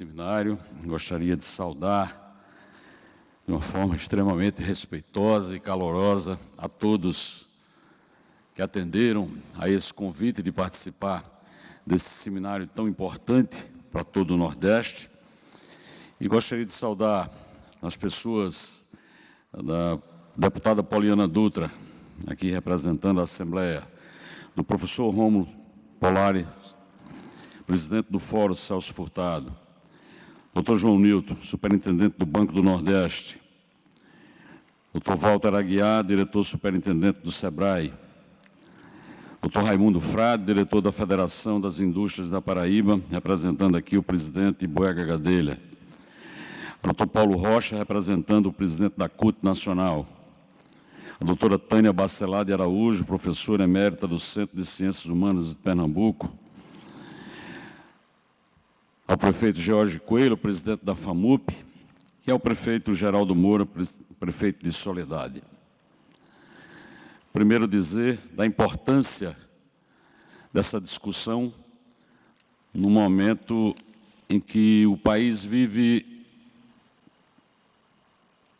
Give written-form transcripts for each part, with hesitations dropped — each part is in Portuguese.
seminário. Gostaria de saudar, de uma forma extremamente respeitosa e calorosa, a todos que atenderam a esse convite de participar desse seminário tão importante para todo o Nordeste. E gostaria de saudar as pessoas da deputada Poliana Dutra, aqui representando a Assembleia, do professor Rômulo Polari, presidente do Fórum Celso Furtado, Dr. João Nilton, superintendente do Banco do Nordeste, Dr. Walter Aguiar, diretor superintendente do SEBRAE, Dr. Raimundo Frade, diretor da Federação das Indústrias da Paraíba, representando aqui o presidente Boega Gadelha, Dr. Paulo Rocha, representando o presidente da CUT Nacional, a doutora Tânia Bacelar de Araújo, professora emérita do Centro de Ciências Humanas de Pernambuco, ao prefeito Jorge Coelho, presidente da FAMUP, e ao prefeito Geraldo Moura, prefeito de Soledade. Primeiro dizer da importância dessa discussão no momento em que o país vive,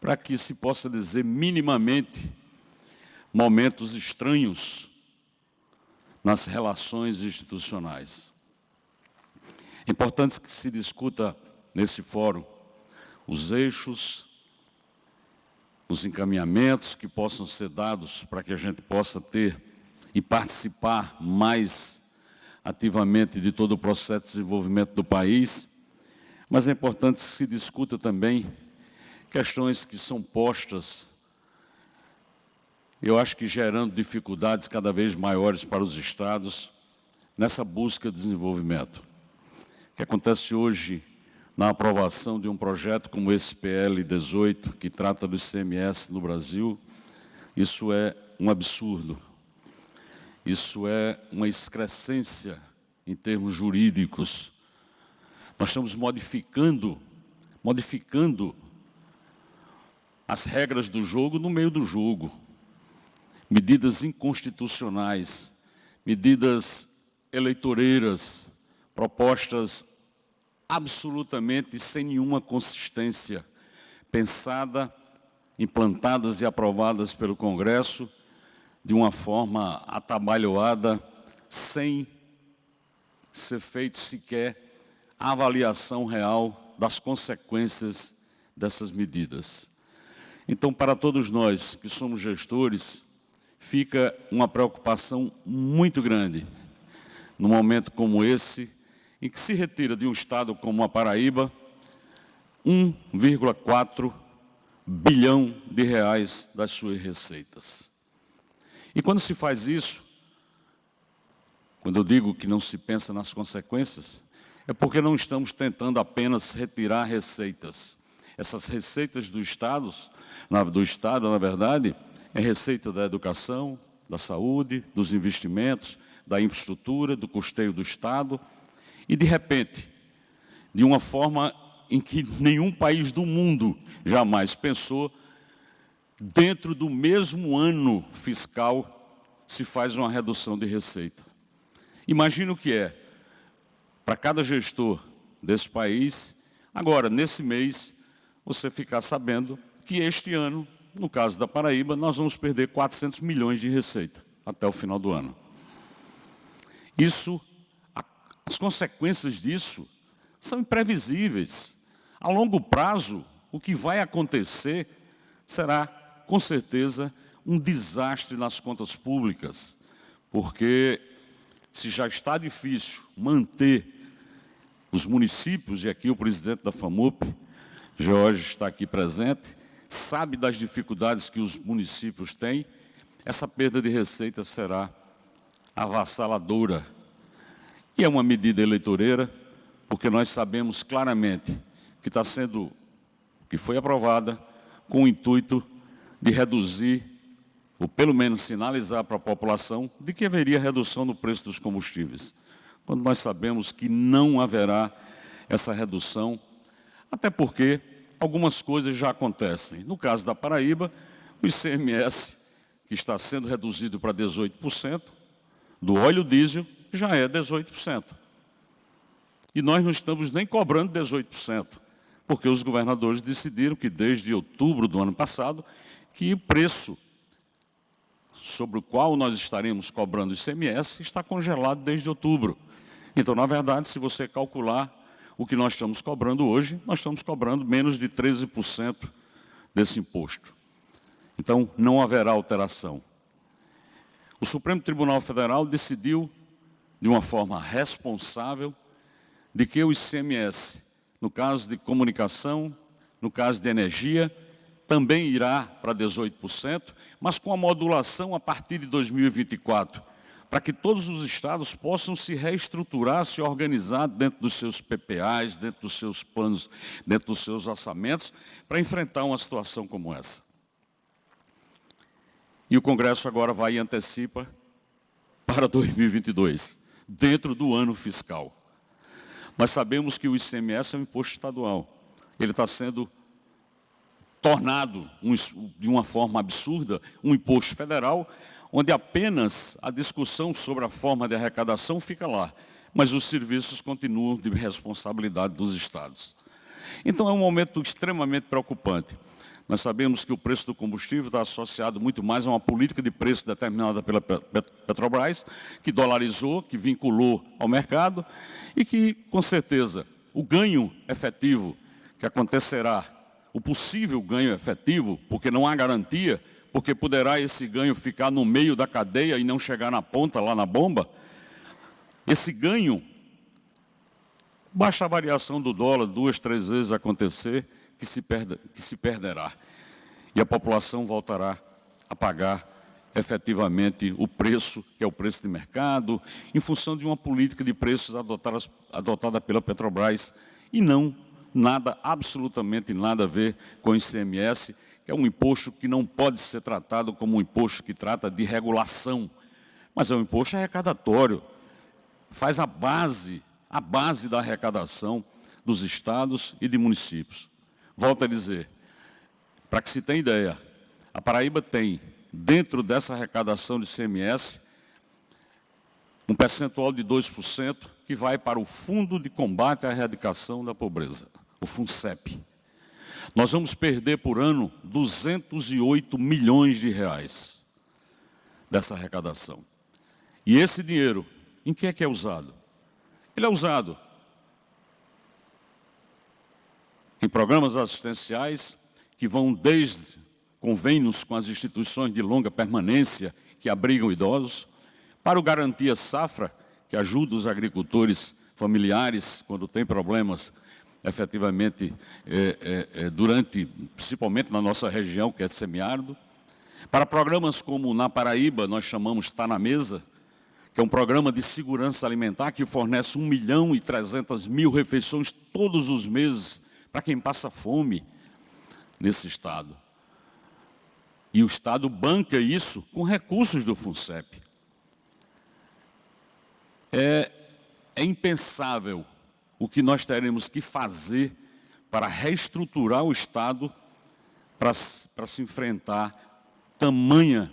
para que se possa dizer minimamente, momentos estranhos nas relações institucionais. É importante que se discuta nesse fórum os eixos, os encaminhamentos que possam ser dados para que a gente possa ter e participar mais ativamente de todo o processo de desenvolvimento do país, mas é importante que se discuta também questões que são postas, eu acho que gerando dificuldades cada vez maiores para os estados nessa busca de desenvolvimento. O que acontece hoje na aprovação de um projeto como esse PL 18, que trata do ICMS no Brasil, isso é um absurdo. Isso é uma excrescência em termos jurídicos. Nós estamos modificando as regras do jogo no meio do jogo. Medidas inconstitucionais, medidas eleitoreiras, propostas absolutamente sem nenhuma consistência, pensada, implantadas e aprovadas pelo Congresso de uma forma atabalhoada, sem ser feito sequer a avaliação real das consequências dessas medidas. Então, para todos nós que somos gestores, fica uma preocupação muito grande, num momento como esse, em que se retira de um estado como a Paraíba 1,4 bilhão de reais das suas receitas. E quando se faz isso, quando eu digo que não se pensa nas consequências, é porque não estamos tentando apenas retirar receitas. Essas receitas do Estado, na verdade, é receita da educação, da saúde, dos investimentos, da infraestrutura, do custeio do Estado. E, de repente, de uma forma em que nenhum país do mundo jamais pensou, dentro do mesmo ano fiscal se faz uma redução de receita. Imagina o que é, para cada gestor desse país, agora, nesse mês, você ficar sabendo que este ano, no caso da Paraíba, nós vamos perder 400 milhões de receita até o final do ano. As consequências disso são imprevisíveis. A longo prazo, o que vai acontecer será, com certeza, um desastre nas contas públicas, porque se já está difícil manter os municípios, e aqui o presidente da FAMUP, Jorge, está aqui presente, sabe das dificuldades que os municípios têm, essa perda de receita será avassaladora. E é uma medida eleitoreira, porque nós sabemos claramente que foi aprovada com o intuito de reduzir, ou pelo menos sinalizar para a população, de que haveria redução no preço dos combustíveis. Quando nós sabemos que não haverá essa redução, até porque algumas coisas já acontecem. No caso da Paraíba, o ICMS, que está sendo reduzido para 18%, do óleo diesel, já é 18%. E nós não estamos nem cobrando 18%, porque os governadores decidiram que desde outubro do ano passado, que o preço sobre o qual nós estaremos cobrando o ICMS está congelado desde outubro. Então, na verdade, se você calcular o que nós estamos cobrando hoje, nós estamos cobrando menos de 13% desse imposto. Então, não haverá alteração. O Supremo Tribunal Federal decidiu, de uma forma responsável, de que o ICMS, no caso de comunicação, no caso de energia, também irá para 18%, mas com a modulação a partir de 2024, para que todos os estados possam se reestruturar, se organizar dentro dos seus PPAs, dentro dos seus planos, dentro dos seus orçamentos, para enfrentar uma situação como essa. E o Congresso agora vai e antecipa para 2022, dentro do ano fiscal. Nós sabemos que o ICMS é um imposto estadual. Ele está sendo tornado, de uma forma absurda, um imposto federal, onde apenas a discussão sobre a forma de arrecadação fica lá, mas os serviços continuam de responsabilidade dos estados. Então é um momento extremamente preocupante. Nós sabemos que o preço do combustível está associado muito mais a uma política de preço determinada pela Petrobras, que dolarizou, que vinculou ao mercado e que, com certeza, o ganho efetivo que acontecerá, o possível ganho efetivo, porque não há garantia, porque poderá esse ganho ficar no meio da cadeia e não chegar na ponta, lá na bomba, esse ganho, basta a variação do dólar 2, 3 vezes acontecer, que se perderá. E a população voltará a pagar efetivamente o preço, que é o preço de mercado, em função de uma política de preços adotada pela Petrobras, e não nada, absolutamente nada a ver com o ICMS, que é um imposto que não pode ser tratado como um imposto que trata de regulação, mas é um imposto arrecadatório, faz a base da arrecadação dos estados e de municípios. Volto a dizer, para que se tenha ideia, a Paraíba tem, dentro dessa arrecadação de ICMS, um percentual de 2% que vai para o Fundo de Combate à Erradicação da Pobreza, o FUNCEP. Nós vamos perder por ano 208 milhões de reais dessa arrecadação. E esse dinheiro, em que é usado? Ele é usado em programas assistenciais que vão desde convênios com as instituições de longa permanência que abrigam idosos, para o Garantia Safra, que ajuda os agricultores familiares quando tem problemas, efetivamente, principalmente na nossa região, que é semiárido, para programas como na Paraíba, nós chamamos Tá na Mesa, que é um programa de segurança alimentar que fornece 1.300.000 refeições todos os meses para quem passa fome nesse estado. E o Estado banca isso com recursos do FUNCEP. É impensável o que nós teremos que fazer para reestruturar o Estado para se enfrentar tamanha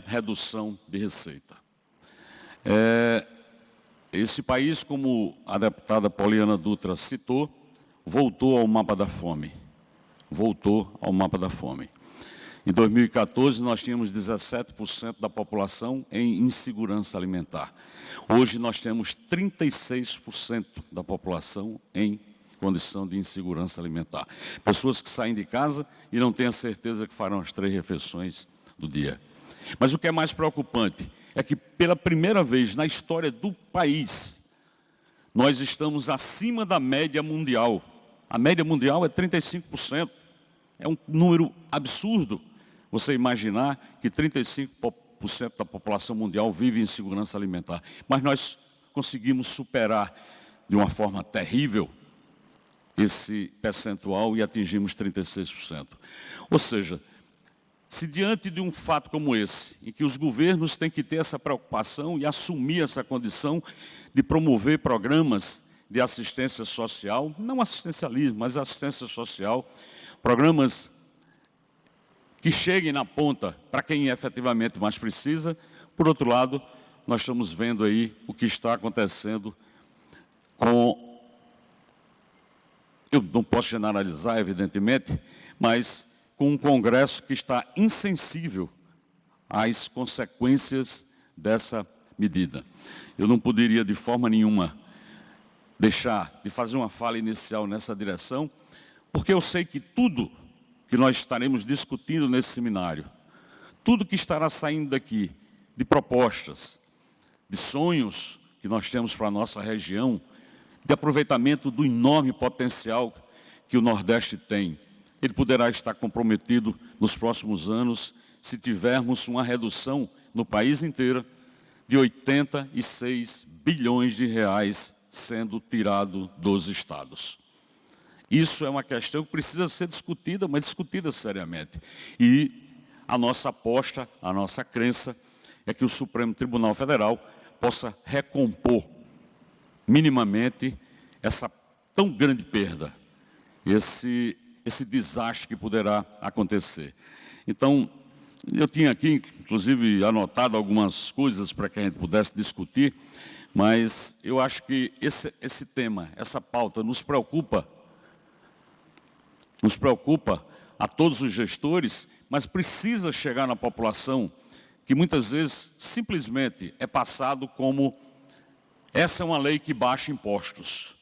redução de receita. Esse país, como a deputada Poliana Dutra citou, voltou ao mapa da fome. Em 2014, nós tínhamos 17% da população em insegurança alimentar. Hoje, nós temos 36% da população em condição de insegurança alimentar. Pessoas que saem de casa e não têm a certeza que farão as 3 refeições do dia. Mas o que é mais preocupante é que, pela primeira vez na história do país, nós estamos acima da média mundial. A média mundial é 35%. É um número absurdo você imaginar que 35% da população mundial vive em insegurança alimentar. Mas nós conseguimos superar de uma forma terrível esse percentual e atingimos 36%. Ou seja, se diante de um fato como esse, em que os governos têm que ter essa preocupação e assumir essa condição de promover programas de assistência social, não assistencialismo, mas assistência social, programas que cheguem na ponta para quem efetivamente mais precisa. Por outro lado, nós estamos vendo aí o que está acontecendo eu não posso generalizar, evidentemente, mas com um Congresso que está insensível às consequências dessa medida. Eu não poderia, de forma nenhuma, deixar de fazer uma fala inicial nessa direção, porque eu sei que tudo que nós estaremos discutindo nesse seminário, tudo que estará saindo daqui, de propostas, de sonhos que nós temos para a nossa região, de aproveitamento do enorme potencial que o Nordeste tem, ele poderá estar comprometido nos próximos anos se tivermos uma redução no país inteiro de 86 bilhões de reais sendo tirado dos estados. Isso é uma questão que precisa ser discutida, mas discutida seriamente. E a nossa aposta, a nossa crença é que o Supremo Tribunal Federal possa recompor minimamente essa tão grande perda, esse desastre que poderá acontecer. Então, eu tinha aqui, inclusive, anotado algumas coisas para que a gente pudesse discutir, mas eu acho que esse tema, essa pauta nos preocupa a todos os gestores, mas precisa chegar na população, que muitas vezes simplesmente é passado como essa é uma lei que baixa impostos.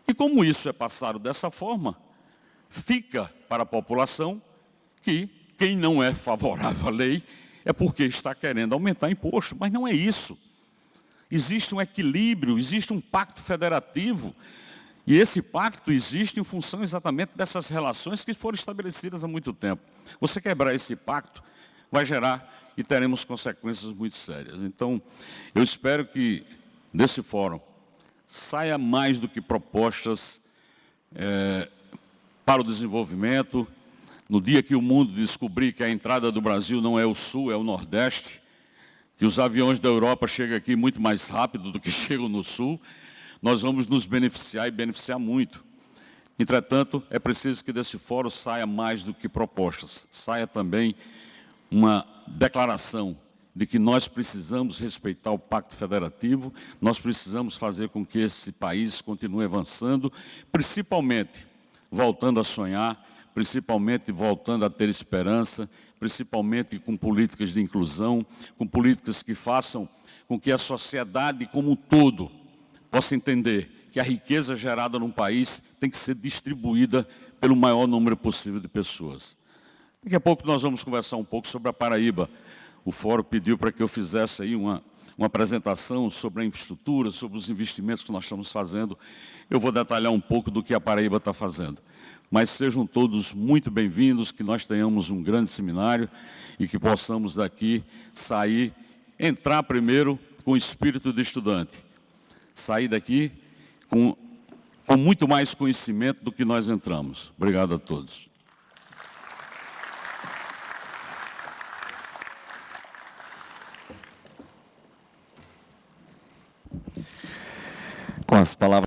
E como isso é passado dessa forma, fica para a população que quem não é favorável à lei é porque está querendo aumentar imposto, mas não é isso. Existe um equilíbrio, existe um pacto federativo, e esse pacto existe em função exatamente dessas relações que foram estabelecidas há muito tempo. Você quebrar esse pacto vai gerar e teremos consequências muito sérias. Então, eu espero que desse fórum saia mais do que propostas para o desenvolvimento. No dia que o mundo descobrir que a entrada do Brasil não é o Sul, é o Nordeste, que os aviões da Europa chegam aqui muito mais rápido do que chegam no Sul, nós vamos nos beneficiar e beneficiar muito. Entretanto, é preciso que desse fórum saia mais do que propostas, saia também uma declaração de que nós precisamos respeitar o Pacto Federativo, nós precisamos fazer com que esse país continue avançando, principalmente voltando a sonhar, principalmente voltando a ter esperança, principalmente com políticas de inclusão, com políticas que façam com que a sociedade como um todo possa entender que a riqueza gerada num país tem que ser distribuída pelo maior número possível de pessoas. Daqui a pouco nós vamos conversar um pouco sobre a Paraíba. O fórum pediu para que eu fizesse aí uma apresentação sobre a infraestrutura, sobre os investimentos que nós estamos fazendo. Eu vou detalhar um pouco do que a Paraíba está fazendo. Mas sejam todos muito bem-vindos, que nós tenhamos um grande seminário e que possamos daqui sair, entrar primeiro com o espírito de estudante, sair daqui com muito mais conhecimento do que nós entramos. Obrigado a todos. Com as palavras